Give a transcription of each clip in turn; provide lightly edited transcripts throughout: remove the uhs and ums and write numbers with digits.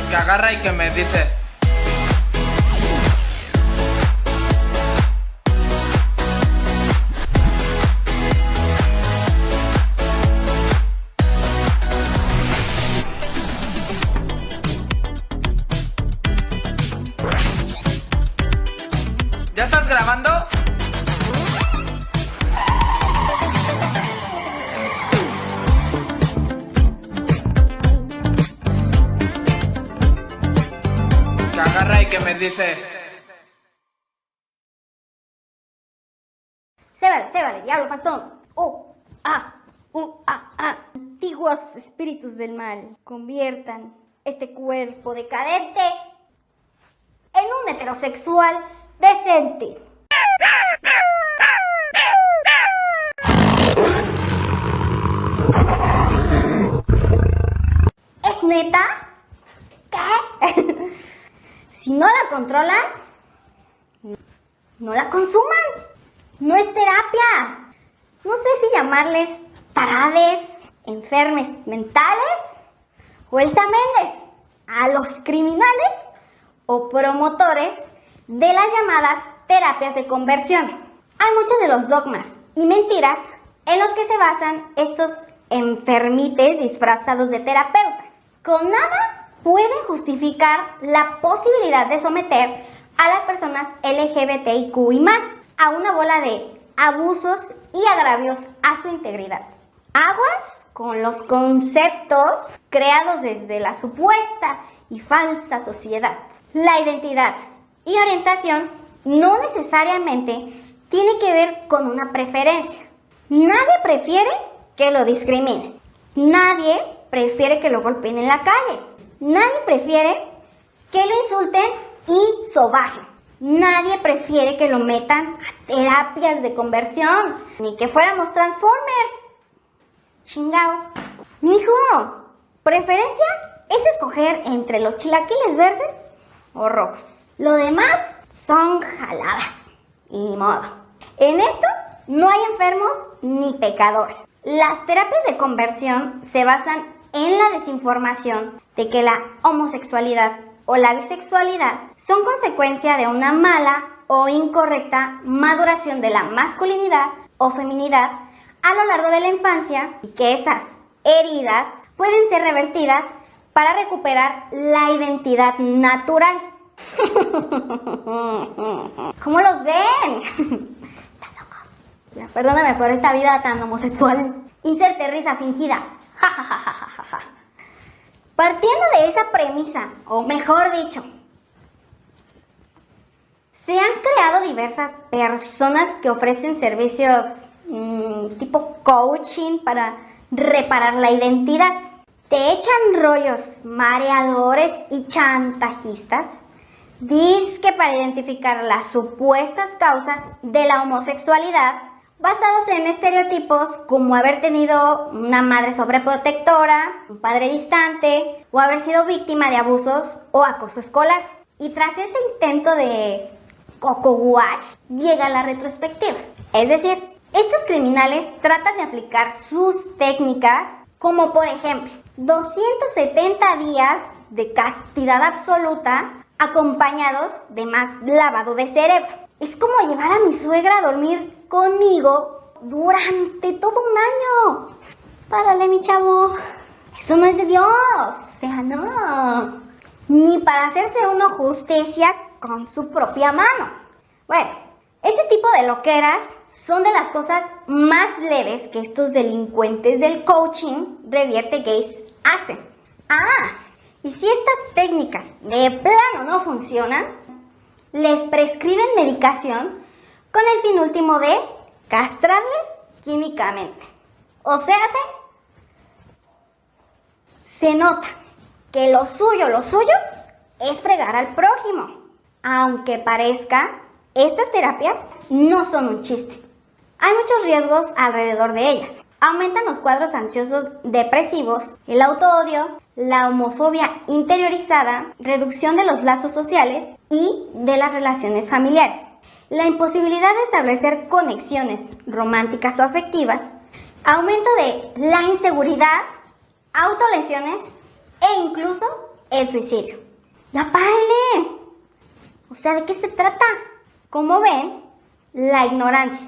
Que agarra y que me dice: ¿ya estás grabando? Que agarra y que me dice: Se vale, diablo panzón. Antiguos espíritus del mal, conviertan este cuerpo decadente en un heterosexual decente. ¿Es neta? ¿Qué? Si no la controlan, no la consuman. No es terapia. No sé si llamarles tarades, enfermes mentales o examenes a los criminales o promotores de las llamadas terapias de conversión. Hay muchos de los dogmas y mentiras en los que se basan estos enfermites disfrazados de terapeutas. Con nada pueden justificar la posibilidad de someter a las personas LGBTIQ y más a una bola de abusos y agravios a su integridad. Aguas con los conceptos creados desde la supuesta y falsa sociedad. La identidad y orientación no necesariamente tiene que ver con una preferencia. Nadie prefiere que lo discriminen. Nadie prefiere que lo golpeen en la calle. Nadie prefiere que lo insulten y sobajen. Nadie prefiere que lo metan a terapias de conversión, ni que fuéramos Transformers. Chingao. Mijo, preferencia es escoger entre los chilaquiles verdes o rojos. Lo demás son jaladas. Y ni modo. En esto no hay enfermos ni pecadores. Las terapias de conversión se basan en la desinformación de que la homosexualidad o la bisexualidad son consecuencia de una mala o incorrecta maduración de la masculinidad o feminidad a lo largo de la infancia y que esas heridas pueden ser revertidas para recuperar la identidad natural. ¿Cómo los ven? Están locos. Ya, perdóname por esta vida tan homosexual. Inserte risa fingida. Partiendo de esa premisa, o mejor dicho, se han creado diversas personas que ofrecen servicios tipo coaching para reparar la identidad. Te echan rollos mareadores y chantajistas, dizque para identificar las supuestas causas de la homosexualidad, basados en estereotipos como haber tenido una madre sobreprotectora, un padre distante o haber sido víctima de abusos o acoso escolar. Y tras este intento de coco wash llega la retrospectiva. Es decir, estos criminales tratan de aplicar sus técnicas como por ejemplo 270 días de castidad absoluta acompañados de más lavado de cerebro. Es como llevar a mi suegra a dormir conmigo durante todo un año. Párale, mi chavo. Eso no es de Dios. O sea, no. Ni para hacerse uno justicia con su propia mano. Bueno, ese tipo de loqueras son de las cosas más leves que estos delincuentes del coaching revierte gays hacen. Y si estas técnicas de plano no funcionan, les prescriben medicación con el fin último de castrarles químicamente. O sea, se nota que lo suyo es fregar al prójimo. Aunque parezca, estas terapias no son un chiste. Hay muchos riesgos alrededor de ellas. Aumentan los cuadros ansiosos depresivos, el autoodio, la homofobia interiorizada, reducción de los lazos sociales y de las relaciones familiares, la imposibilidad de establecer conexiones románticas o afectivas, aumento de la inseguridad, autolesiones e incluso el suicidio. ¡Ya párale! O sea, ¿de qué se trata? Como ven, la ignorancia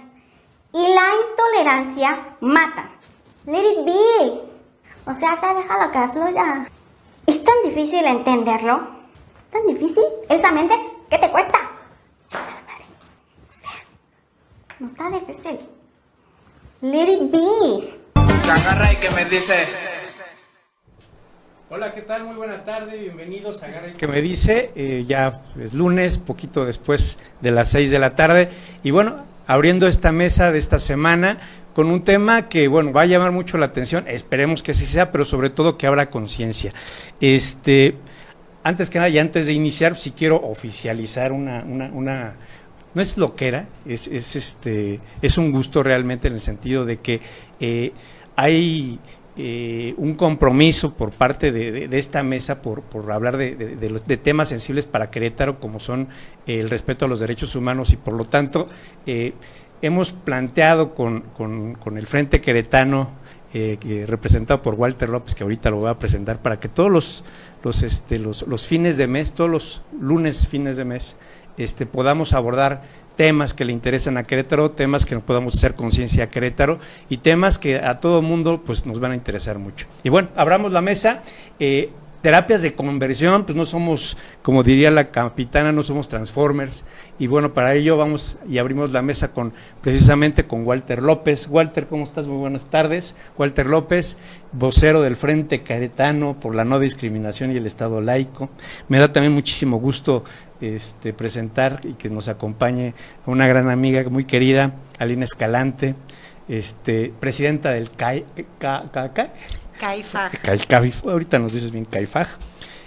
y la intolerancia matan. Let it be. O sea, déjalo que fluya. ¿Es tan difícil entenderlo? ¿Tan difícil? Elsa Méndez, ¿qué te cuesta? Chingada madre. O sea, no está difícil. Let it be. Que agarra y que me dice. Hola, ¿qué tal? Muy buena tarde, bienvenidos a Agarra y que me dice. Ya es lunes, poquito después de las 6 de la tarde. Y bueno, abriendo esta mesa de esta semana con un tema que, bueno, va a llamar mucho la atención, esperemos que así sea, pero sobre todo que abra conciencia. Antes que nada y antes de iniciar, si quiero oficializar una no es loquera, es un gusto realmente en el sentido de que hay un compromiso por parte de esta mesa por hablar de temas sensibles para Querétaro, como son el respeto a los derechos humanos, y por lo tanto hemos planteado con el Frente Queretano, representado por Walter López, que ahorita lo voy a presentar, para que todos los fines de mes, todos los lunes fines de mes, podamos abordar temas que le interesan a Querétaro, temas que nos podamos hacer conciencia a Querétaro y temas que a todo mundo pues nos van a interesar mucho. Y bueno, abramos la mesa. Terapias de conversión, pues no somos, como diría la capitana, no somos Transformers, y bueno, para ello vamos y abrimos la mesa precisamente con Walter López. Walter, ¿cómo estás? Muy buenas tardes. Walter López, vocero del Frente Queretano por la no discriminación y el Estado laico. Me da también muchísimo gusto presentar y que nos acompañe a una gran amiga muy querida, Alina Escalante, presidenta del CAIFAG, ahorita nos dices bien CAIFAG,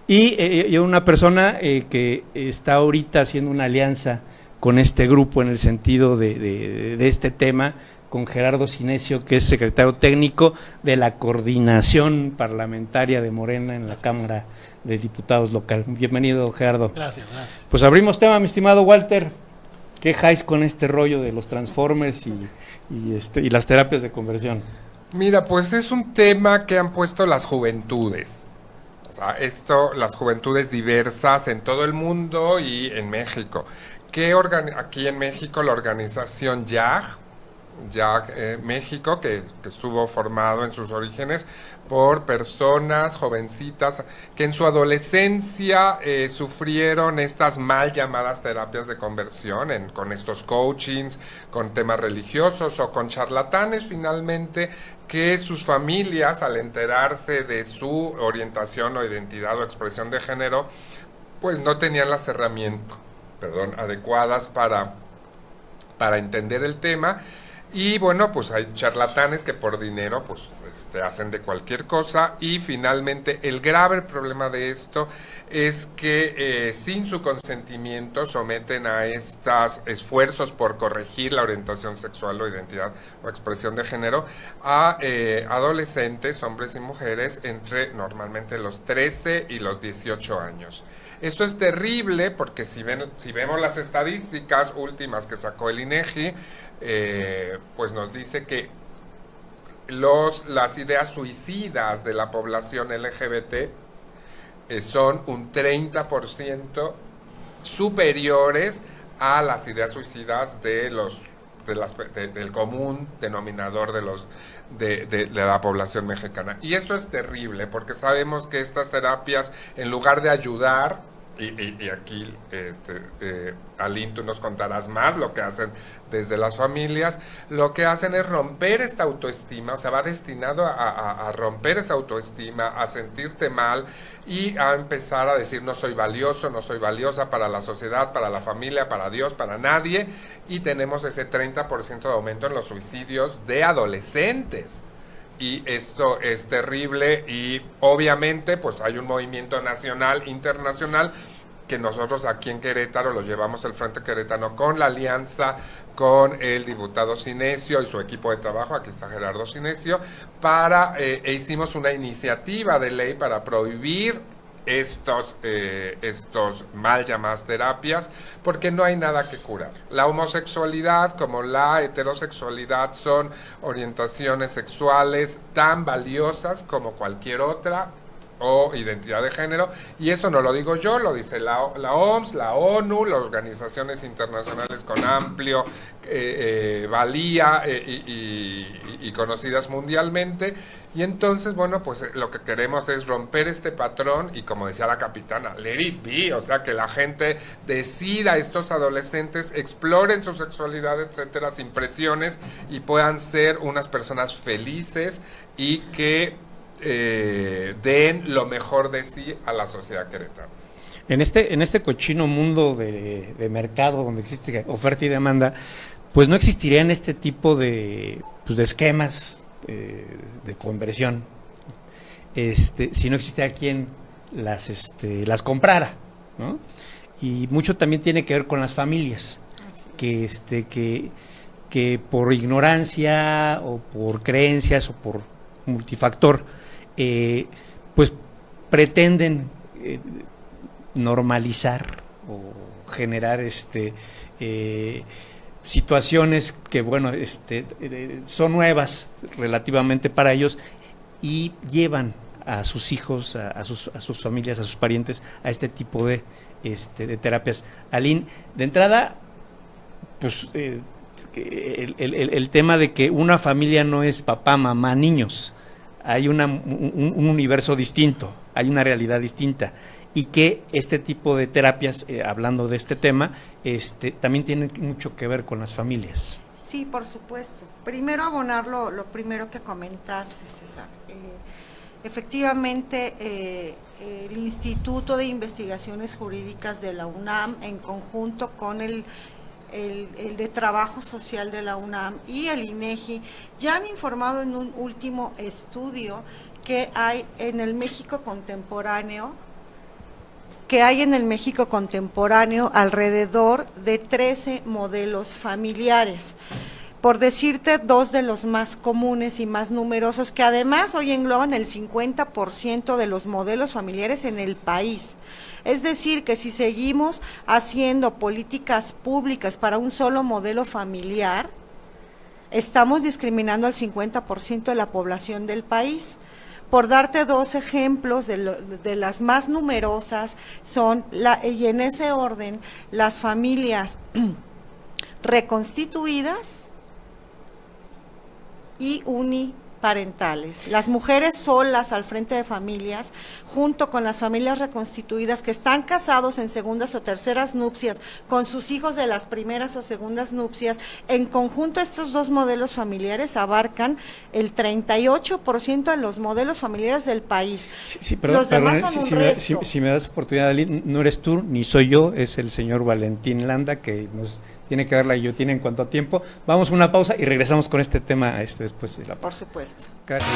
y una persona que está ahorita haciendo una alianza con este grupo en el sentido de este tema, con Gerardo Cinesio, que es secretario técnico de la coordinación parlamentaria de Morena en la Cámara de Diputados local. Bienvenido, Gerardo. Gracias. Pues abrimos tema, mi estimado Walter. ¿Qué jaís con este rollo de los Transformers y las terapias de conversión? Mira, pues es un tema que han puesto las juventudes. O sea, las juventudes diversas en todo el mundo y en México. Aquí en México la organización YAG México, que estuvo formado en sus orígenes por personas jovencitas que en su adolescencia sufrieron estas mal llamadas terapias de conversión, con estos coachings, con temas religiosos o con charlatanes finalmente, que sus familias, al enterarse de su orientación o identidad o expresión de género, pues no tenían las herramientas adecuadas para entender el tema. Y bueno, pues hay charlatanes que por dinero pues hacen de cualquier cosa, y finalmente el grave problema de esto es que sin su consentimiento someten a estos esfuerzos por corregir la orientación sexual o identidad o expresión de género a adolescentes, hombres y mujeres, entre normalmente los 13 y los 18 años. Esto es terrible porque si vemos las estadísticas últimas que sacó el INEGI, pues nos dice que las ideas suicidas de la población LGBT son un 30% superiores a las ideas suicidas del común denominador de la población mexicana. Y esto es terrible porque sabemos que estas terapias, en lugar de ayudar, y aquí Aline, tú nos contarás más lo que hacen desde las familias, lo que hacen es romper esta autoestima, o sea, va destinado a romper esa autoestima, a sentirte mal y a empezar a decir no soy valioso, no soy valiosa para la sociedad, para la familia, para Dios, para nadie, y tenemos ese 30% de aumento en los suicidios de adolescentes. Y esto es terrible, y obviamente pues hay un movimiento nacional, internacional, que nosotros aquí en Querétaro lo llevamos el Frente Queretano con la alianza con el diputado Cinesio y su equipo de trabajo, aquí está Gerardo Cinesio, hicimos una iniciativa de ley para prohibir estos mal llamadas terapias, porque no hay nada que curar. La homosexualidad como la heterosexualidad son orientaciones sexuales tan valiosas como cualquier otra, o identidad de género, y eso no lo digo yo, lo dice la OMS, la ONU, las organizaciones internacionales con amplio valía y conocidas mundialmente. Y entonces, bueno, pues lo que queremos es romper este patrón y, como decía la capitana, let it be, o sea, que la gente decida, estos adolescentes exploren su sexualidad, etcétera, sin presiones, y puedan ser unas personas felices y que den lo mejor de sí a la sociedad queretana. En este cochino mundo de mercado donde existe oferta y demanda, pues no existirían este tipo de esquemas de conversión, si no existiera quien las comprara, ¿no? Y mucho también tiene que ver con las familias, que por ignorancia o por creencias o por multifactor, pues pretenden normalizar o generar situaciones que, bueno, son nuevas relativamente para ellos, y llevan a sus hijos, a sus familias, a sus parientes, a este tipo de terapias. Aline, de entrada, pues el tema de que una familia no es papá, mamá, niños, hay un universo distinto, hay una realidad distinta, y que este tipo de terapias, hablando de este tema, también tienen mucho que ver con las familias. Sí, por supuesto. Primero abonar lo primero que comentaste, César. Efectivamente, el Instituto de Investigaciones Jurídicas de la UNAM, en conjunto con el de Trabajo Social de la UNAM y el INEGI, ya han informado en un último estudio que hay en el México contemporáneo, alrededor de 13 modelos familiares. Por decirte, 2 de los más comunes y más numerosos, que además hoy engloban el 50% de los modelos familiares en el país. Es decir, que si seguimos haciendo políticas públicas para un solo modelo familiar, estamos discriminando al 50% de la población del país. Por darte 2 ejemplos de las más numerosas, son, y en ese orden, las familias reconstituidas y uniparentales. Las mujeres solas al frente de familias, junto con las familias reconstituidas que están casados en segundas o terceras nupcias con sus hijos de las primeras o segundas nupcias, en conjunto estos 2 modelos familiares abarcan el 38% de los modelos familiares del país. Sí, perdón, los demás son un resto. Si me das oportunidad, Aline, no eres tú ni soy yo, es el señor Valentín Landa, que nos tiene que dar la guillotina en cuanto a tiempo. Vamos a una pausa y regresamos con este tema después de la pausa. Por supuesto. Gracias.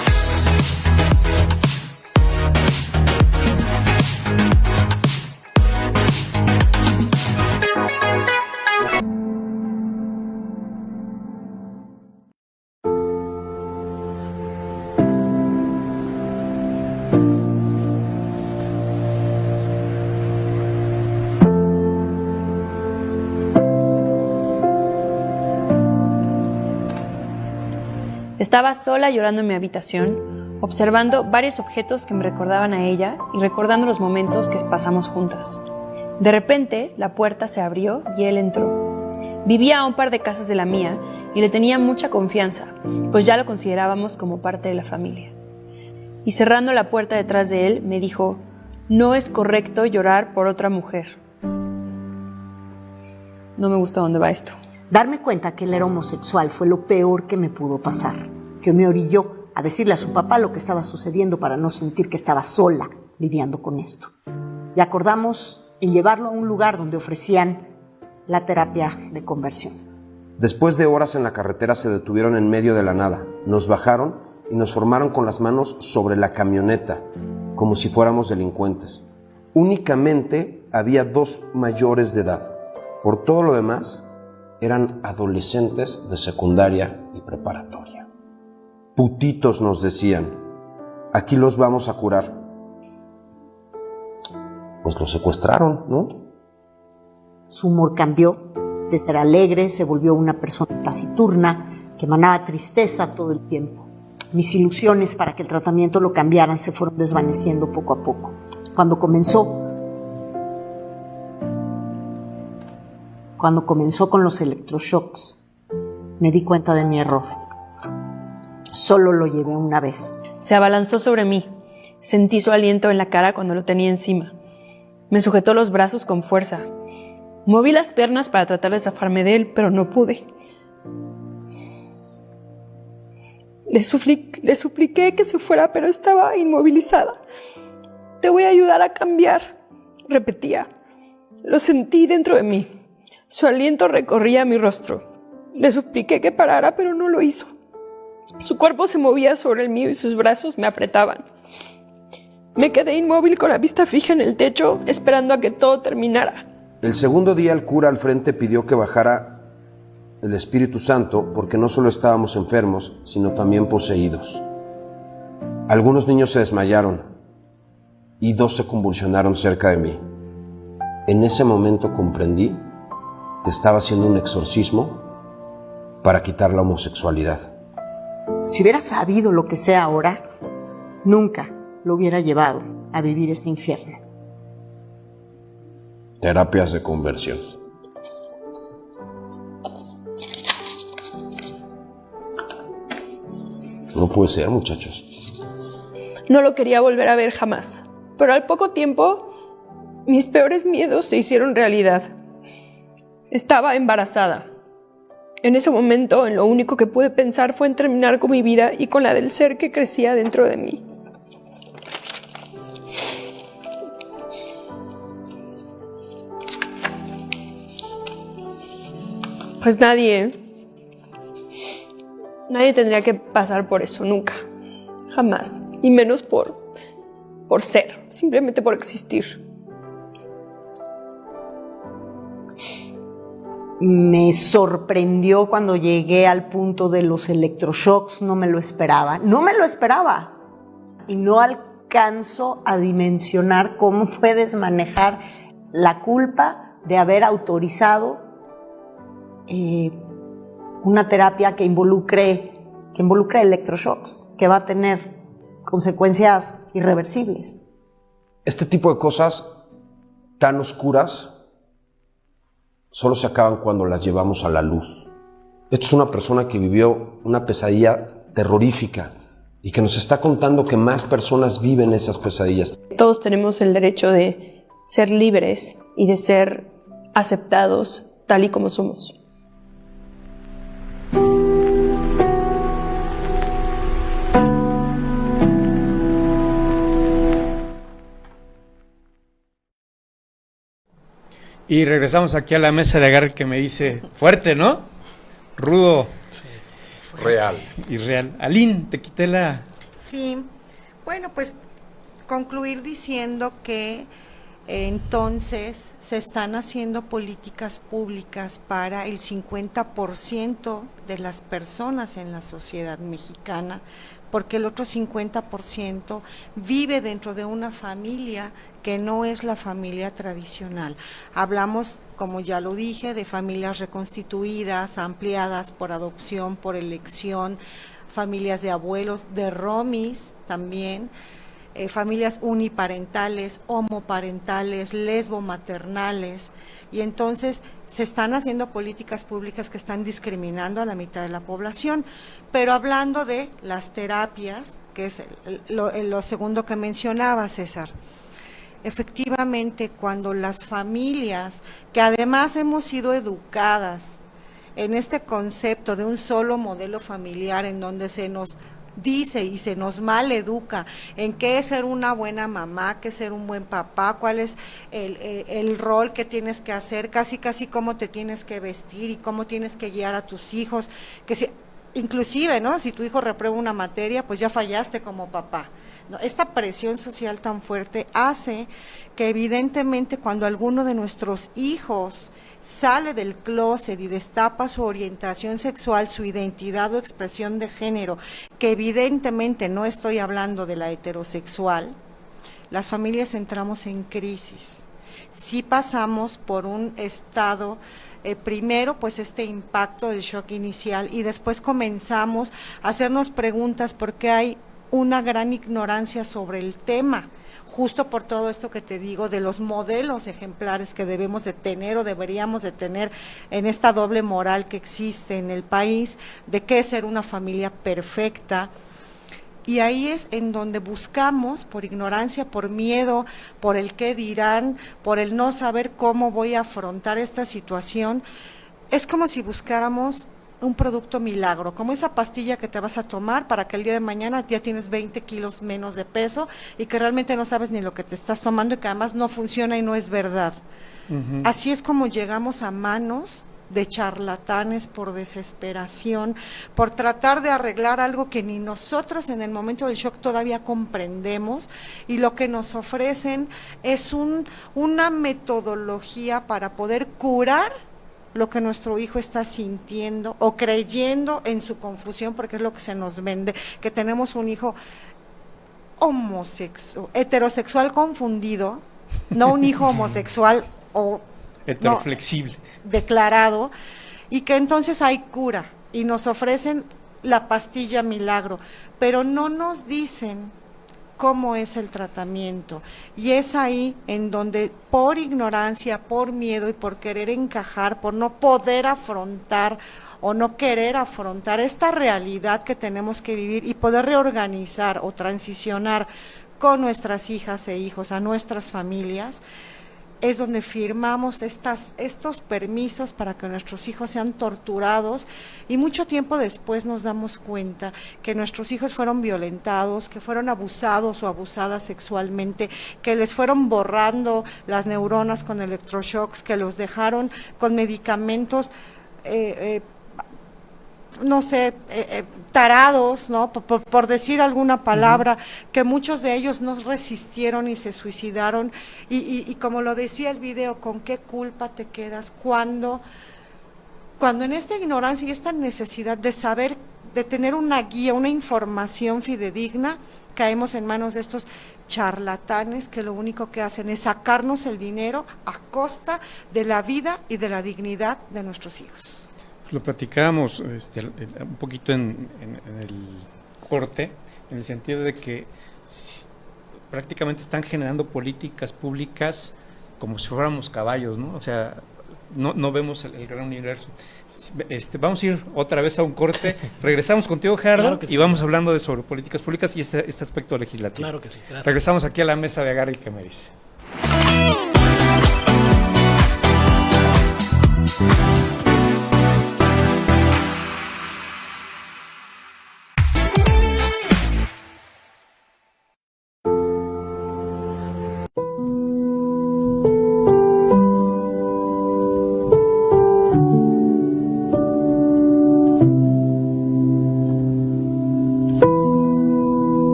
Estaba sola llorando en mi habitación, observando varios objetos que me recordaban a ella y recordando los momentos que pasamos juntas. De repente, la puerta se abrió y él entró. Vivía a un par de casas de la mía y le tenía mucha confianza, pues ya lo considerábamos como parte de la familia. Y cerrando la puerta detrás de él, me dijo: "No es correcto llorar por otra mujer". No me gusta dónde va esto. Darme cuenta que él era homosexual fue lo peor que me pudo pasar, que me orilló a decirle a su papá lo que estaba sucediendo para no sentir que estaba sola lidiando con esto. Y acordamos en llevarlo a un lugar donde ofrecían la terapia de conversión. Después de horas en la carretera se detuvieron en medio de la nada, nos bajaron y nos formaron con las manos sobre la camioneta, como si fuéramos delincuentes. Únicamente había 2 mayores de edad. Por todo lo demás, eran adolescentes de secundaria y preparatoria. Putitos, nos decían, aquí los vamos a curar. Pues los secuestraron, ¿no? Su humor cambió, de ser alegre se volvió una persona taciturna que emanaba tristeza todo el tiempo. Mis ilusiones para que el tratamiento lo cambiaran se fueron desvaneciendo poco a poco. Cuando comenzó con los electroshocks, me di cuenta de mi error. Solo lo llevé una vez. Se abalanzó sobre mí. Sentí su aliento en la cara cuando lo tenía encima. Me sujetó los brazos con fuerza. Moví las piernas para tratar de zafarme de él, pero no pude. Le supliqué que se fuera, pero estaba inmovilizada. Te voy a ayudar a cambiar, repetía. Lo sentí dentro de mí. Su aliento recorría mi rostro. Le supliqué que parara, pero no lo hizo. Su cuerpo se movía sobre el mío y sus brazos me apretaban. Me quedé inmóvil con la vista fija en el techo, esperando a que todo terminara. El segundo día el cura al frente pidió que bajara el Espíritu Santo porque no solo estábamos enfermos, sino también poseídos. Algunos niños se desmayaron y 2 se convulsionaron cerca de mí. En ese momento comprendí que estaba haciendo un exorcismo para quitar la homosexualidad. Si hubiera sabido lo que sé ahora, nunca lo hubiera llevado a vivir ese infierno. Terapias de conversión. No puede ser, muchachos. No lo quería volver a ver jamás, pero al poco tiempo, mis peores miedos se hicieron realidad. Estaba embarazada. En ese momento, lo único que pude pensar fue en terminar con mi vida y con la del ser que crecía dentro de mí. Pues nadie tendría que pasar por eso, nunca, jamás, y menos por ser, simplemente por existir. Me sorprendió cuando llegué al punto de los electroshocks, no me lo esperaba, y no alcanzo a dimensionar cómo puedes manejar la culpa de haber autorizado una terapia que involucre electroshocks, que va a tener consecuencias irreversibles. Este tipo de cosas tan oscuras solo se acaban cuando las llevamos a la luz. Esto es una persona que vivió una pesadilla terrorífica y que nos está contando que más personas viven esas pesadillas. Todos tenemos el derecho de ser libres y de ser aceptados tal y como somos. Y regresamos aquí a la mesa de agarre que me dice, fuerte, ¿no? Rudo. Real. Y real. Aline, te quité la... Sí, bueno, pues concluir diciendo que entonces se están haciendo políticas públicas para el 50% de las personas en la sociedad mexicana, porque el otro 50% vive dentro de una familia que no es la familia tradicional. Hablamos, como ya lo dije, de familias reconstituidas, ampliadas por adopción, por elección, familias de abuelos, de romis también, familias uniparentales, homoparentales, lesbomaternales, y entonces se están haciendo políticas públicas que están discriminando a la mitad de la población. Pero hablando de las terapias, que es lo segundo que mencionaba César, efectivamente cuando las familias, que además hemos sido educadas en este concepto de un solo modelo familiar en donde se nos dice y se nos maleduca en qué es ser una buena mamá, qué es ser un buen papá, cuál es el rol que tienes que hacer, casi cómo te tienes que vestir y cómo tienes que guiar a tus hijos, que si, inclusive, ¿no? Si tu hijo reprueba una materia, pues ya fallaste como papá. ¿No? Esta presión social tan fuerte hace que evidentemente cuando alguno de nuestros hijos sale del closet y destapa su orientación sexual, su identidad o expresión de género, que evidentemente no estoy hablando de la heterosexual, las familias entramos en crisis. Sí pasamos por un estado primero pues este impacto del shock inicial y después comenzamos a hacernos preguntas porque hay una gran ignorancia sobre el tema, justo por todo esto que te digo de los modelos ejemplares que debemos de tener o deberíamos de tener en esta doble moral que existe en el país, de qué es ser una familia perfecta. Y ahí es en donde buscamos, por ignorancia, por miedo, por el qué dirán, por el no saber cómo voy a afrontar esta situación, es como si buscáramos un producto milagro, como esa pastilla que te vas a tomar para que el día de mañana ya tienes 20 kilos menos de peso y que realmente no sabes ni lo que te estás tomando y que además no funciona y no es verdad. Así es como llegamos a manos de charlatanes por desesperación, por tratar de arreglar algo que ni nosotros en el momento del shock todavía comprendemos, y lo que nos ofrecen es una metodología para poder curar lo que nuestro hijo está sintiendo o creyendo en su confusión, porque es lo que se nos vende, que tenemos un hijo heterosexual confundido, no un hijo homosexual o heteroflexible, declarado, y que entonces hay cura y nos ofrecen la pastilla milagro, pero no nos dicen cómo es el tratamiento, y es ahí en donde por ignorancia, por miedo y por querer encajar, por no poder afrontar o no querer afrontar esta realidad que tenemos que vivir y poder reorganizar o transicionar con nuestras hijas e hijos a nuestras familias, es donde firmamos estos permisos para que nuestros hijos sean torturados, y mucho tiempo después nos damos cuenta que nuestros hijos fueron violentados, que fueron abusados o abusadas sexualmente, que les fueron borrando las neuronas con electroshocks, que los dejaron con medicamentos tarados, ¿no? Por decir alguna palabra, que muchos de ellos no resistieron y se suicidaron, y como lo decía el video, ¿con qué culpa te quedas cuando en esta ignorancia y esta necesidad de saber, de tener una guía, una información fidedigna, caemos en manos de estos charlatanes que lo único que hacen es sacarnos el dinero a costa de la vida y de la dignidad de nuestros hijos? Lo platicábamos un poquito en el corte, en el sentido de que prácticamente están generando políticas públicas como si fuéramos caballos, ¿no? O sea, no vemos el gran universo. Vamos a ir otra vez a un corte, regresamos contigo, Gerardo, claro sí, y vamos hablando sobre políticas públicas y este aspecto legislativo. Claro que sí, gracias. Regresamos aquí a la mesa de Agarra y que me dice.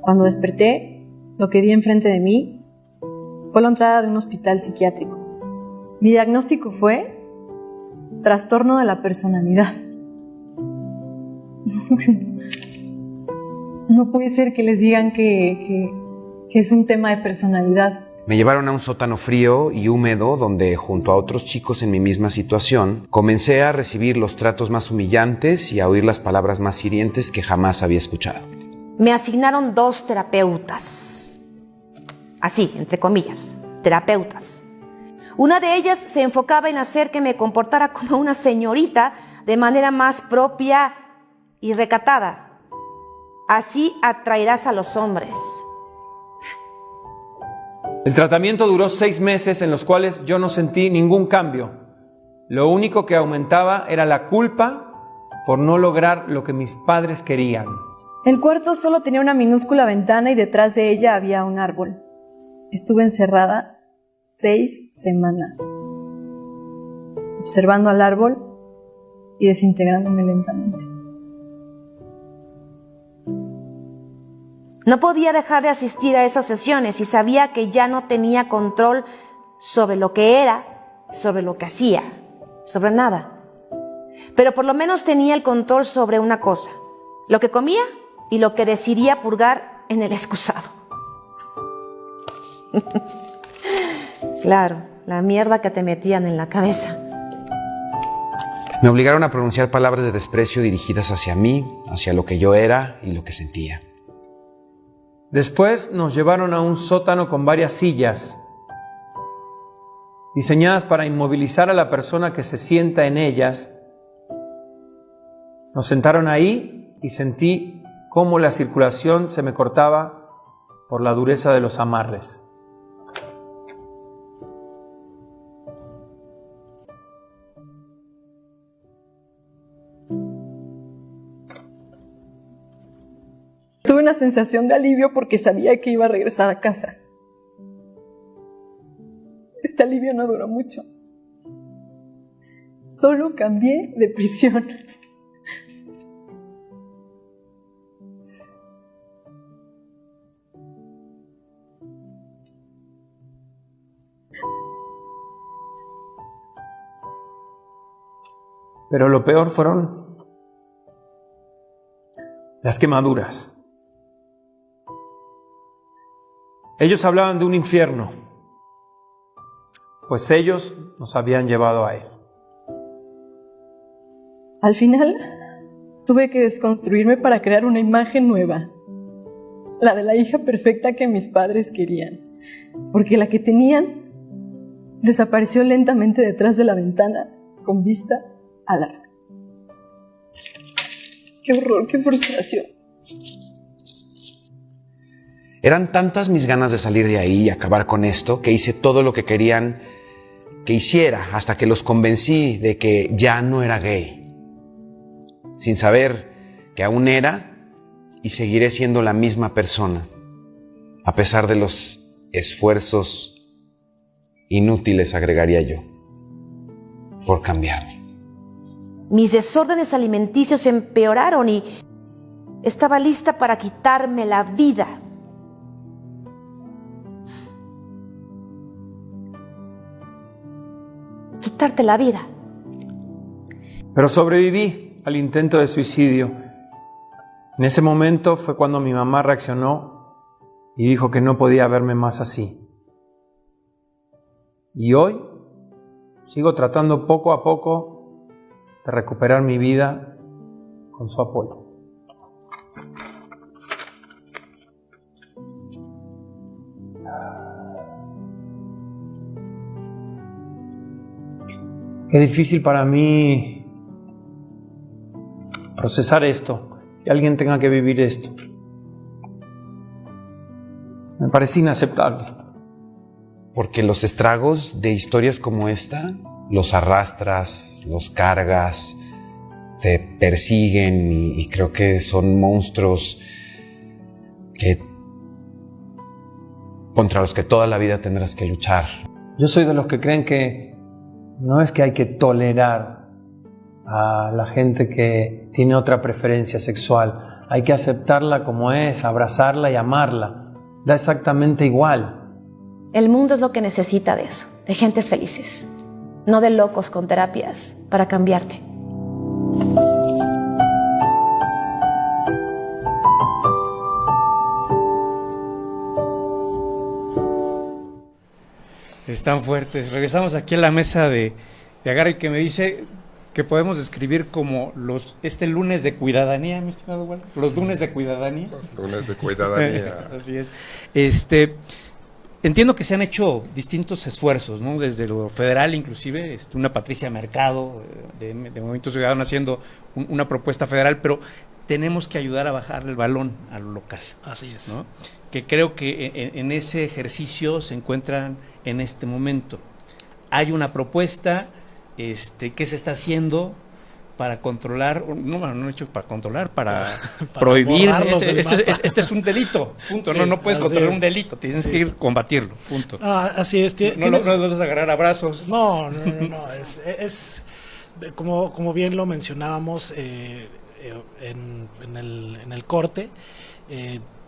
Cuando desperté, lo que vi enfrente de mí fue la entrada de un hospital psiquiátrico. Mi diagnóstico fue trastorno de la personalidad. No puede ser que les digan que es un tema de personalidad. Me llevaron a un sótano frío y húmedo donde, junto a otros chicos en mi misma situación, comencé a recibir los tratos más humillantes y a oír las palabras más hirientes que jamás había escuchado. Me asignaron 2 terapeutas, así, entre comillas, terapeutas. Una de ellas se enfocaba en hacer que me comportara como una señorita de manera más propia y recatada. Así atraerás a los hombres. El tratamiento duró 6 meses en los cuales yo no sentí ningún cambio. Lo único que aumentaba era la culpa por no lograr lo que mis padres querían. El cuarto solo tenía una minúscula ventana y detrás de ella había un árbol. Estuve encerrada 6 semanas, observando al árbol y desintegrándome lentamente. No podía dejar de asistir a esas sesiones y sabía que ya no tenía control sobre lo que era, sobre lo que hacía, sobre nada. Pero por lo menos tenía el control sobre una cosa: lo que comía y lo que decidía purgar en el excusado. Claro, la mierda que te metían en la cabeza. Me obligaron a pronunciar palabras de desprecio dirigidas hacia mí, hacia lo que yo era y lo que sentía. Después nos llevaron a un sótano con varias sillas, diseñadas para inmovilizar a la persona que se sienta en ellas. Nos sentaron ahí y sentí cómo la circulación se me cortaba por la dureza de los amarres. Tuve una sensación de alivio porque sabía que iba a regresar a casa. Este alivio no duró mucho. Solo cambié de prisión. Pero lo peor fueron las quemaduras. Ellos hablaban de un infierno, pues ellos nos habían llevado a él. Al final, tuve que desconstruirme para crear una imagen nueva, la de la hija perfecta que mis padres querían, porque la que tenían desapareció lentamente detrás de la ventana con vista a la... ¡Qué horror, qué frustración! Eran tantas mis ganas de salir de ahí y acabar con esto que hice todo lo que querían que hiciera hasta que los convencí de que ya no era gay, sin saber que aún era y seguiré siendo la misma persona, a pesar de los esfuerzos inútiles, agregaría yo, por cambiarme. Mis desórdenes alimenticios empeoraron y estaba lista para quitarme la vida. Quitarte la vida. Pero sobreviví al intento de suicidio. En ese momento fue cuando mi mamá reaccionó y dijo que no podía verme más así. Y hoy sigo tratando poco a poco de recuperar mi vida con su apoyo. Qué difícil para mí procesar esto, que alguien tenga que vivir esto. Me parece inaceptable. Porque los estragos de historias como esta los arrastras, los cargas, te persiguen y creo que son monstruos contra los que toda la vida tendrás que luchar. Yo soy de los que creen que no es que hay que tolerar a la gente que tiene otra preferencia sexual. Hay que aceptarla como es, abrazarla y amarla. Da exactamente igual. El mundo es lo que necesita de eso, de gentes felices, no de locos con terapias para cambiarte. Están fuertes. Regresamos aquí a la mesa de Agarra y que me dice que podemos describir como este lunes de cuidadanía, mi estimado Walter. Los lunes de cuidadanía. Los lunes de cuidadanía. Así es. Entiendo que se han hecho distintos esfuerzos, ¿no? Desde lo federal, inclusive, una Patricia Mercado de Movimiento Ciudadano haciendo una propuesta federal, pero tenemos que ayudar a bajar el balón a lo local. Así es. ¿No? Que creo que en ese ejercicio se encuentran en este momento. Hay una propuesta que se está haciendo para controlar, no hecho para controlar, para prohibir. Este es un delito, punto. Sí, no puedes controlar un delito, tienes que ir combatirlo, punto. Así es. No vas a agarrar abrazos. No. Es como bien lo mencionábamos en el corte.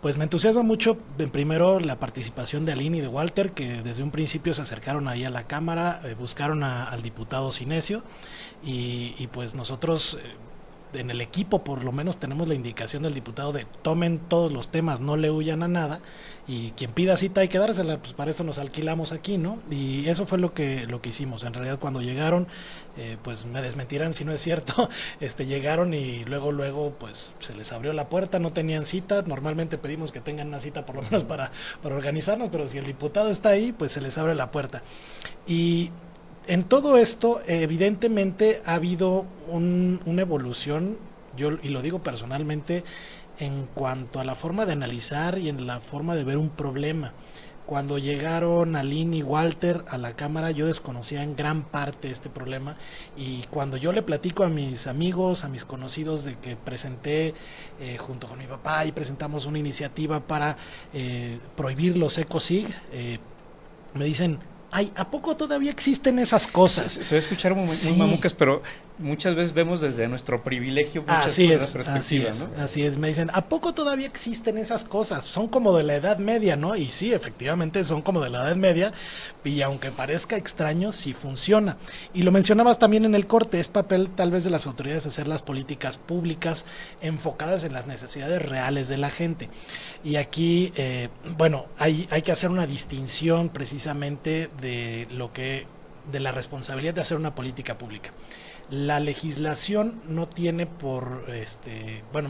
Pues me entusiasma mucho, primero, la participación de Aline y de Walter, que desde un principio se acercaron ahí a la Cámara, buscaron al diputado Cinesio, y pues nosotros en el equipo por lo menos tenemos la indicación del diputado de tomen todos los temas, no le huyan a nada, y quien pida cita hay que dársela, pues para eso nos alquilamos aquí, ¿no? Y eso fue lo que hicimos. En realidad cuando llegaron, pues me desmentirán si no es cierto, llegaron y luego pues se les abrió la puerta, no tenían cita, normalmente pedimos que tengan una cita por lo menos para organizarnos, pero si el diputado está ahí, pues se les abre la puerta. Y en todo esto, evidentemente ha habido una evolución, y lo digo personalmente, en cuanto a la forma de analizar y en la forma de ver un problema. Cuando llegaron Aline y Walter a la Cámara, yo desconocía en gran parte este problema, y cuando yo le platico a mis amigos, a mis conocidos, de que presenté junto con mi papá y presentamos una iniciativa para prohibir los ecosig, me dicen: ay, ¿a poco todavía existen esas cosas? Se va a escuchar muy mamucas, pero muchas veces vemos desde nuestro privilegio muchas perspectivas, ¿no? Así es, me dicen, ¿a poco todavía existen esas cosas? Son como de la Edad Media, ¿no? Y sí, efectivamente son como de la Edad Media, y aunque parezca extraño, sí funciona. Y lo mencionabas también en el corte, es papel tal vez de las autoridades hacer las políticas públicas enfocadas en las necesidades reales de la gente. Y aquí, hay que hacer una distinción precisamente de la responsabilidad de hacer una política pública. La legislación no tiene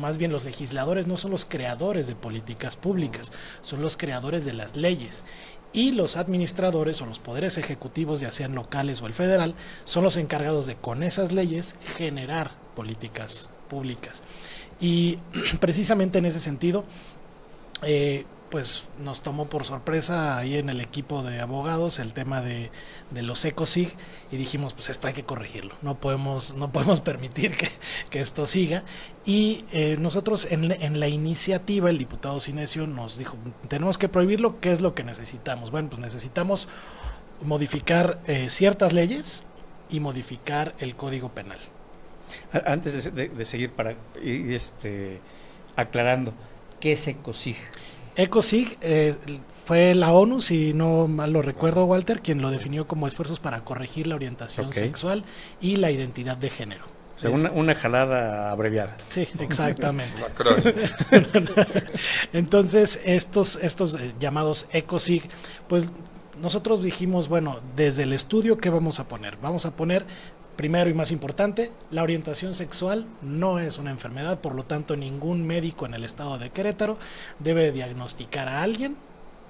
más bien los legisladores no son los creadores de políticas públicas, son los creadores de las leyes. Y los administradores o los poderes ejecutivos, ya sean locales o el federal, son los encargados de, con esas leyes, generar políticas públicas. Y precisamente en ese sentido, pues nos tomó por sorpresa ahí en el equipo de abogados el tema de los ecosig, y dijimos, pues esto hay que corregirlo, no podemos permitir que esto siga. Y nosotros en la iniciativa, el diputado Cinesio nos dijo, tenemos que prohibirlo. ¿Qué es lo que necesitamos? Bueno, pues necesitamos modificar ciertas leyes y modificar el Código Penal. Antes de seguir, para ir aclarando, ¿qué es ecosig? Ecosig fue la ONU, si no mal lo recuerdo, Walter, quien lo definió como esfuerzos para corregir la orientación sexual y la identidad de género. O sea, una jalada abreviada. Sí, exactamente. Entonces, estos llamados ecosig, pues nosotros dijimos, bueno, desde el estudio, ¿qué vamos a poner? Vamos a poner, primero y más importante, la orientación sexual no es una enfermedad, por lo tanto ningún médico en el estado de Querétaro debe diagnosticar a alguien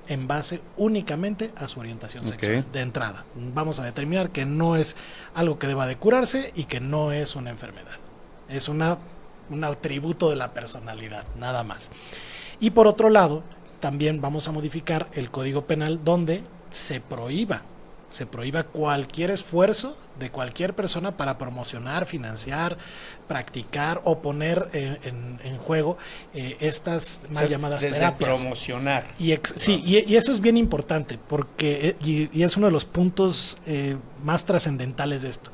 en base únicamente a su orientación sexual. De entrada, vamos a determinar que no es algo que deba de curarse y que no es una enfermedad, es un atributo de la personalidad, nada más. Y por otro lado, también vamos a modificar el Código Penal donde se prohíba cualquier esfuerzo de cualquier persona para promocionar, financiar, practicar o poner en juego estas mal llamadas terapias. Promocionar. Y eso es bien importante, porque y es uno de los puntos más trascendentales de esto.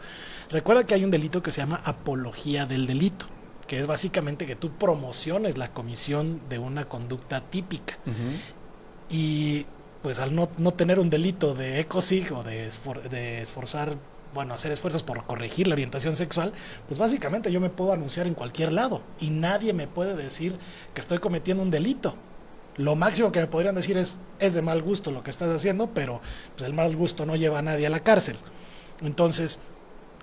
Recuerda que hay un delito que se llama apología del delito, que es básicamente que tú promociones la comisión de una conducta típica. Y pues al no tener un delito de ecosig o de esforzar, hacer esfuerzos por corregir la orientación sexual, pues básicamente yo me puedo anunciar en cualquier lado y nadie me puede decir que estoy cometiendo un delito. Lo máximo que me podrían decir es de mal gusto lo que estás haciendo, pero pues el mal gusto no lleva a nadie a la cárcel. Entonces,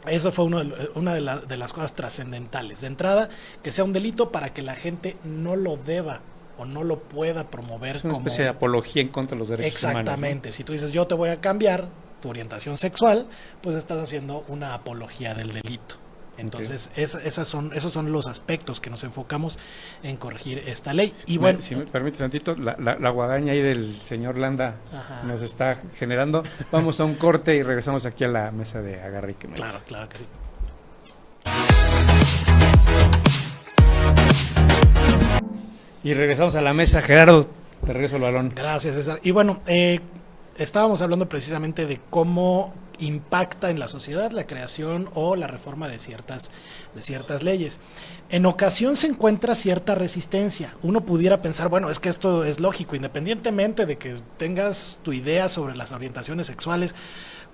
eso fue una de las cosas trascendentales. De entrada, que sea un delito para que la gente no lo deba o no lo pueda promover. Es una especie de apología en contra de los derechos humanos. Exactamente. Si tú dices, yo te voy a cambiar tu orientación sexual, pues estás haciendo una apología del delito. Entonces, esos son los aspectos que nos enfocamos en corregir esta ley. Y bueno, si me permites tantito, la guadaña ahí del señor Landa nos está generando. Vamos a un corte y regresamos aquí a la mesa de Agarra y que me Claro que sí. Y regresamos a la mesa. Gerardo, te regreso el balón. Gracias, César. Y bueno, estábamos hablando precisamente de cómo impacta en la sociedad la creación o la reforma de ciertas leyes. En ocasión se encuentra cierta resistencia. Uno pudiera pensar, bueno, es que esto es lógico, independientemente de que tengas tu idea sobre las orientaciones sexuales,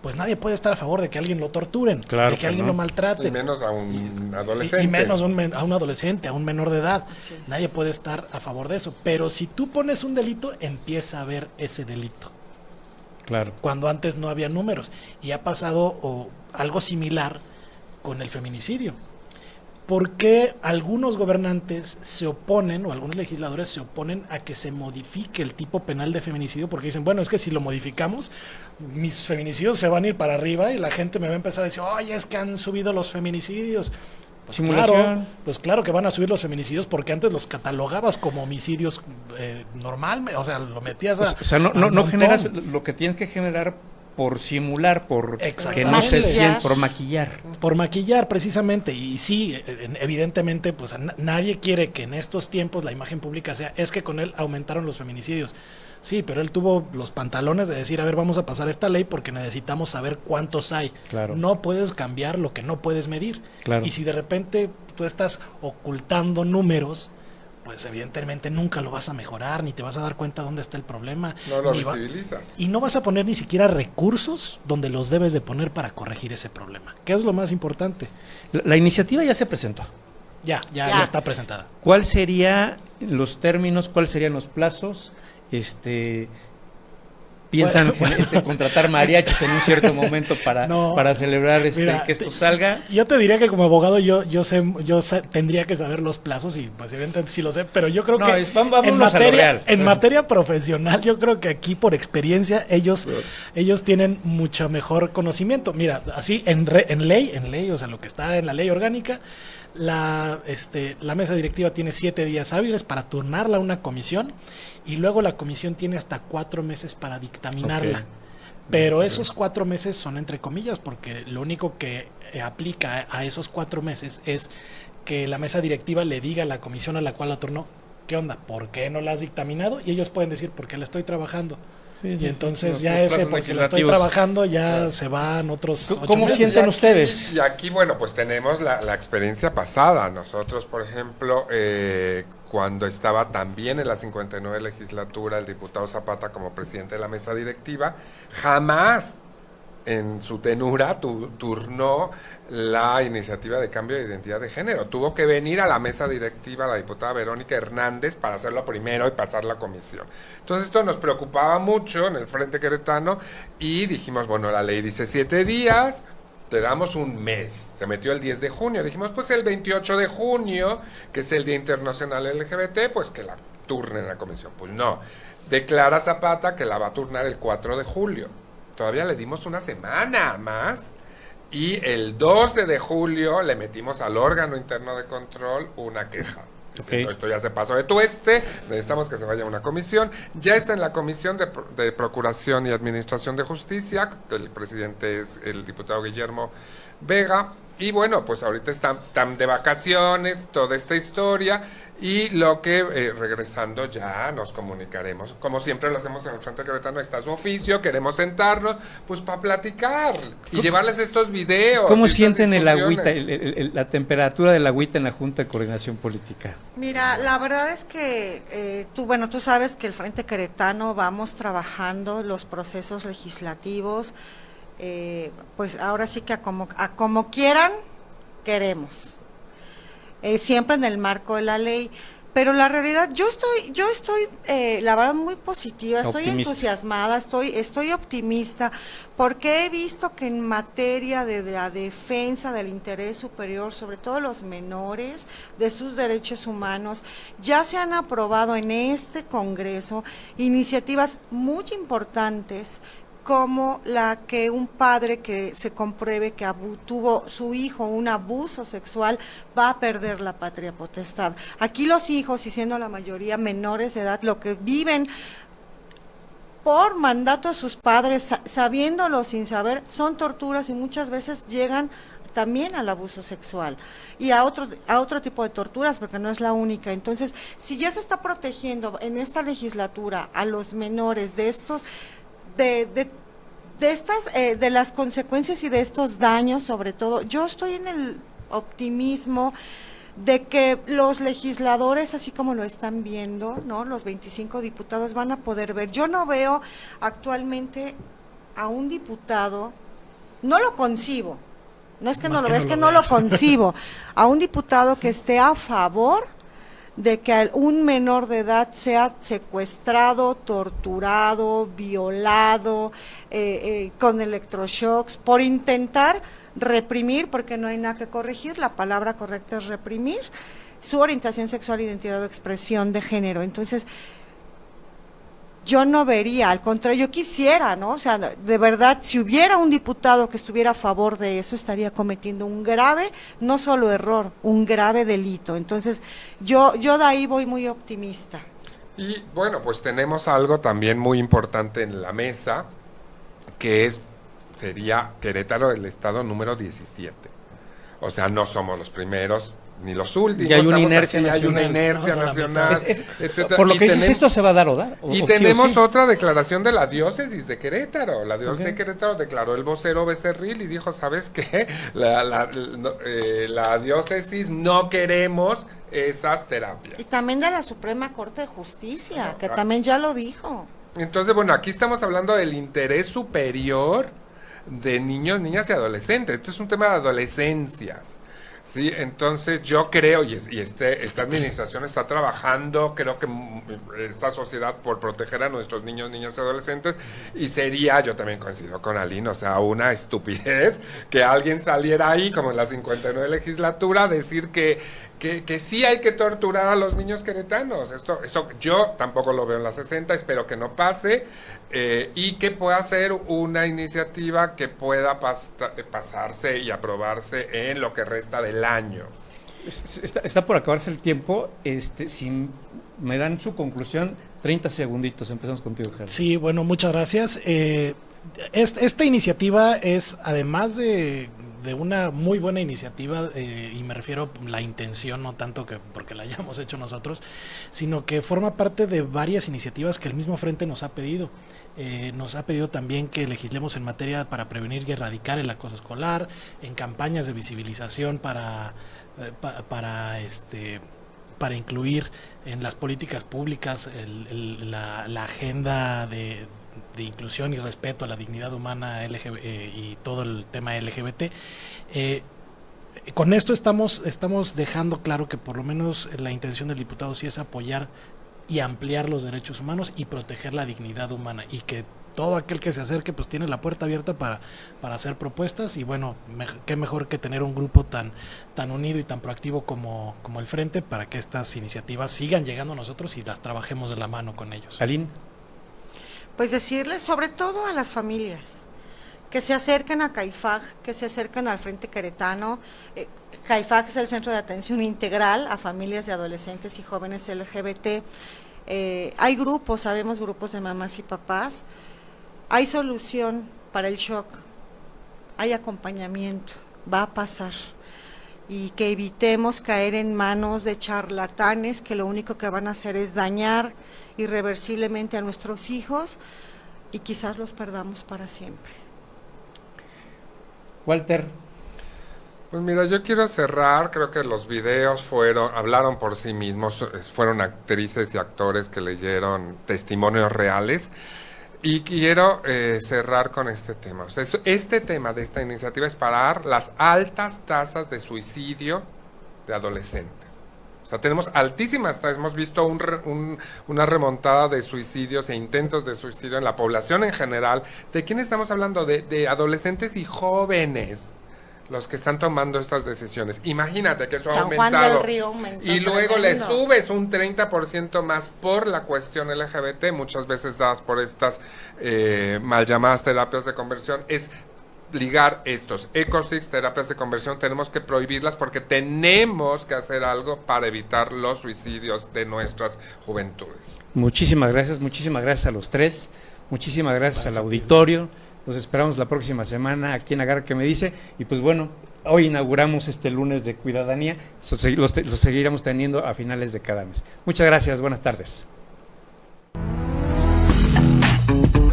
pues nadie puede estar a favor de que alguien lo torturen, Claro de que que alguien no. lo maltrate. Y menos a un adolescente. Y menos a un adolescente, a un menor de edad. Así es. Nadie puede estar a favor de eso. Pero si tú pones un delito, empieza a haber ese delito. Claro. Cuando antes no había números. Y ha pasado algo similar con el feminicidio. ¿Por qué algunos gobernantes se oponen, o algunos legisladores se oponen a que se modifique el tipo penal de feminicidio? Porque dicen, bueno, es que si lo modificamos, mis feminicidios se van a ir para arriba y la gente me va a empezar a decir, oye, es que han subido los feminicidios. Simulación. Pues claro que van a subir los feminicidios, porque antes los catalogabas como homicidios normal, o sea, lo metías a... O sea, no montón. generas lo que tienes que generar por simular, por que Exactamente. no se Maquillar. sienta, por maquillar. Por maquillar, precisamente. Y sí, evidentemente, pues nadie quiere que en estos tiempos la imagen pública sea, es que con él aumentaron los feminicidios. Sí, pero él tuvo los pantalones de decir, a ver, vamos a pasar esta ley porque necesitamos saber cuántos hay. Claro. No puedes cambiar lo que no puedes medir. Claro. Y si de repente tú estás ocultando números, pues evidentemente nunca lo vas a mejorar, ni te vas a dar cuenta dónde está el problema. No lo ni visibilizas. y no vas a poner ni siquiera recursos donde los debes de poner para corregir ese problema. ¿Qué es lo más importante? La iniciativa ya se presentó. Ya Ya. está presentada. ¿Cuál serían los términos, cuáles serían los plazos? ¿Piensan contratar mariachis en un cierto momento para celebrar Mira, que esto salga? Yo te diría que como abogado yo tendría que saber los plazos y pues evidentemente sí lo sé, pero yo creo que vámonos a lo real. en materia profesional yo creo que aquí por experiencia ellos tienen mucho mejor conocimiento. Mira, así en ley, o sea, lo que está en la ley orgánica, la mesa directiva tiene 7 días hábiles para turnarla a una comisión y luego la comisión tiene hasta 4 meses para dictaminarla. Ok. Pero esos 4 meses son entre comillas, porque lo único que aplica a esos 4 meses es que la mesa directiva le diga a la comisión a la cual la turnó, ¿qué onda? ¿Por qué no la has dictaminado? Y ellos pueden decir, porque la estoy trabajando. Y entonces ya los ese, plazos porque la estoy legislativos. trabajando, ya se van otros 8 ¿Cómo meses. sienten ustedes? Y aquí, bueno, pues tenemos la experiencia pasada. Nosotros, por ejemplo, cuando estaba también en la 59 legislatura el diputado Zapata como presidente de la mesa directiva, jamás en su tenura turnó la iniciativa de cambio de identidad de género. Tuvo que venir a la mesa directiva la diputada Verónica Hernández para hacerlo primero y pasar la comisión. Entonces esto nos preocupaba mucho en el Frente Queretano y dijimos, bueno, la ley dice 7 días, te damos un mes. Se metió el 10 de junio. Dijimos, pues el 28 de junio, que es el Día Internacional LGBT, pues que la turnen a la comisión. Pues no. Declara Zapata que la va a turnar el 4 de julio. Todavía le dimos una semana más y el 12 de julio le metimos al órgano interno de control una queja. Diciendo, esto ya se pasó de tueste, necesitamos que se vaya a una comisión. Ya está en la Comisión de Procuración y Administración de Justicia, el presidente es el diputado Guillermo Vega. Y bueno, pues ahorita están de vacaciones, toda esta historia. Y lo que regresando ya nos comunicaremos. Como siempre lo hacemos en el Frente Queretano, está su oficio, queremos sentarnos, pues para platicar y llevarles estos videos. ¿Cómo estas sienten el discusiones. agüita, la temperatura del agüita en la Junta de Coordinación Política? Mira, la verdad es que tú sabes que el Frente Queretano vamos trabajando los procesos legislativos, pues ahora sí que a como quieran, queremos. Siempre en el marco de la ley, pero la realidad, yo estoy la verdad muy positiva, estoy entusiasmada, estoy optimista, porque he visto que en materia de la defensa del interés superior, sobre todo los menores, de sus derechos humanos, ya se han aprobado en este Congreso iniciativas muy importantes, como la que un padre que se compruebe que tuvo su hijo un abuso sexual va a perder la patria potestad. Aquí los hijos, y siendo la mayoría menores de edad, lo que viven por mandato de sus padres, sabiéndolo sin saber, son torturas y muchas veces llegan también al abuso sexual y a otro tipo de torturas, porque no es la única. Entonces, si ya se está protegiendo en esta legislatura a los menores de estos de las consecuencias y de estos daños, sobre todo, yo estoy en el optimismo de que los legisladores, así como lo están viendo, ¿no? Los 25 diputados van a poder ver. Yo no veo actualmente a un diputado no lo concibo. No es que Más no lo que vea, no es que lo no lo veas. concibo. A un diputado que esté a favor de que un menor de edad sea secuestrado, torturado, violado, con electroshocks, por intentar reprimir, porque no hay nada que corregir, la palabra correcta es reprimir, su orientación sexual, identidad o expresión de género. Entonces, yo no vería, al contrario, yo quisiera, ¿no? O sea, de verdad, si hubiera un diputado que estuviera a favor de eso, estaría cometiendo un grave, no solo error, un grave delito. Entonces, yo de ahí voy muy optimista. Y bueno, pues tenemos algo también muy importante en la mesa, que sería Querétaro el estado número 17. O sea, no somos los primeros ni los últimos. Y hay una estamos inercia aquí, hay una nacional. inercia nacional, etcétera. Por lo Y que dices, tenemos- esto se va a dar o dar. Y o tenemos sí o sí. otra declaración de la diócesis de Querétaro. La diócesis Ok. de Querétaro declaró el vocero Becerril y dijo, ¿sabes qué? La diócesis no queremos esas terapias. Y también de la Suprema Corte de Justicia, que también ya lo dijo. Entonces, bueno, aquí estamos hablando del interés superior de niños, niñas y adolescentes. Este es un tema de adolescencias. Sí, entonces yo creo, esta administración está trabajando, creo que esta sociedad por proteger a nuestros niños, niñas y adolescentes, y sería, yo también coincido con Aline, o sea, una estupidez que alguien saliera ahí, como en la 59 legislatura, a decir que sí hay que torturar a los niños queretanos. Esto yo tampoco lo veo en la 60, espero que no pase, y que pueda ser una iniciativa que pueda pasarse y aprobarse en lo que resta del año. Está por acabarse el tiempo. Si me dan su conclusión, 30 segunditos. Empezamos contigo, Gerardo. Sí, bueno, muchas gracias. Esta iniciativa es, además de una muy buena iniciativa, y me refiero a la intención, no tanto que porque la hayamos hecho nosotros, sino que forma parte de varias iniciativas que el mismo Frente nos ha pedido. Nos ha pedido también que legislemos en materia para prevenir y erradicar el acoso escolar, en campañas de visibilización para incluir en las políticas públicas la agenda de inclusión y respeto a la dignidad humana y todo el tema LGBT. Con esto estamos dejando claro que por lo menos la intención del diputado sí es apoyar y ampliar los derechos humanos y proteger la dignidad humana, y que todo aquel que se acerque pues tiene la puerta abierta para hacer propuestas. Y bueno, qué mejor que tener un grupo tan unido y tan proactivo como el Frente, para que estas iniciativas sigan llegando a nosotros y las trabajemos de la mano con ellos. Aline. Pues decirles, sobre todo a las familias, que se acerquen a CAIFAG, que se acerquen al Frente Queretano. CAIFAG es el Centro de Atención Integral a Familias de Adolescentes y Jóvenes LGBT. Hay grupos, sabemos, grupos de mamás y papás. Hay solución para el shock, hay acompañamiento, va a pasar. Y que evitemos caer en manos de charlatanes que lo único que van a hacer es dañar irreversiblemente a nuestros hijos y quizás los perdamos para siempre. Walter. Pues mira, yo quiero cerrar, creo que los videos hablaron por sí mismos, fueron actrices y actores que leyeron testimonios reales, y quiero cerrar con este tema. O sea, este tema de esta iniciativa es parar las altas tasas de suicidio de adolescentes. O sea, tenemos altísimas tasas, hemos visto una remontada de suicidios e intentos de suicidio en la población en general. ¿De quién estamos hablando? De adolescentes y jóvenes, los que están tomando estas decisiones. Imagínate que eso ha San aumentado. Juan del Río aumentó Y luego le tremendo. subes un 30% más por la cuestión LGBT, muchas veces dadas por estas mal llamadas terapias de conversión. Es ligar estos ECOSIX, terapias de conversión, tenemos que prohibirlas porque tenemos que hacer algo para evitar los suicidios de nuestras juventudes. Muchísimas gracias a los tres. Muchísimas gracias al auditorio. Los esperamos la próxima semana aquí en Agarra que me dice. Y pues bueno, hoy inauguramos este lunes de Cuidadanía. Los seguiremos teniendo a finales de cada mes. Muchas gracias, buenas tardes.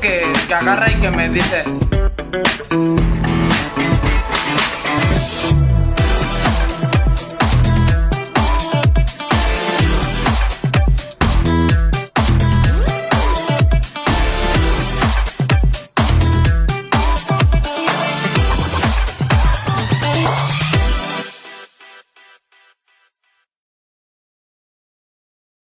Que agarra y que me dice.